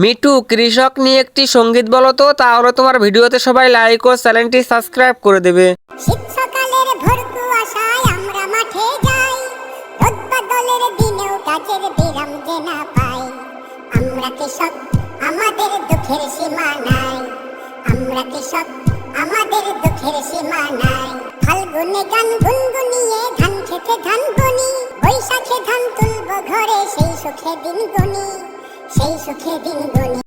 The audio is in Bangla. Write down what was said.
মিঠু, কৃষক নিয়ে একটি সঙ্গীত বলো তো, তাহলে তোমার ভিডিওতে সবাই লাইক ও চ্যানেলটি সাবস্ক্রাইব করে দেবে। শীত সকালের ভোর কুয়াশায় আমরা মাঠে যাই, রোদ বদলের দিনেও কাজের বিরাম যে না পাই। আমরা কৃষক, আমাদের দুঃখের সীমা নাই। আমরা কৃষক, আমাদের দুঃখের সীমা নাই। ফাল্গুনে গান গুনগুনিয়ে ধান খেতে ধান বুনি, বৈশাখে ধান তুলব ঘরে, সেই সুখে দিন গুনি, সেই সুখে দিন গুনি।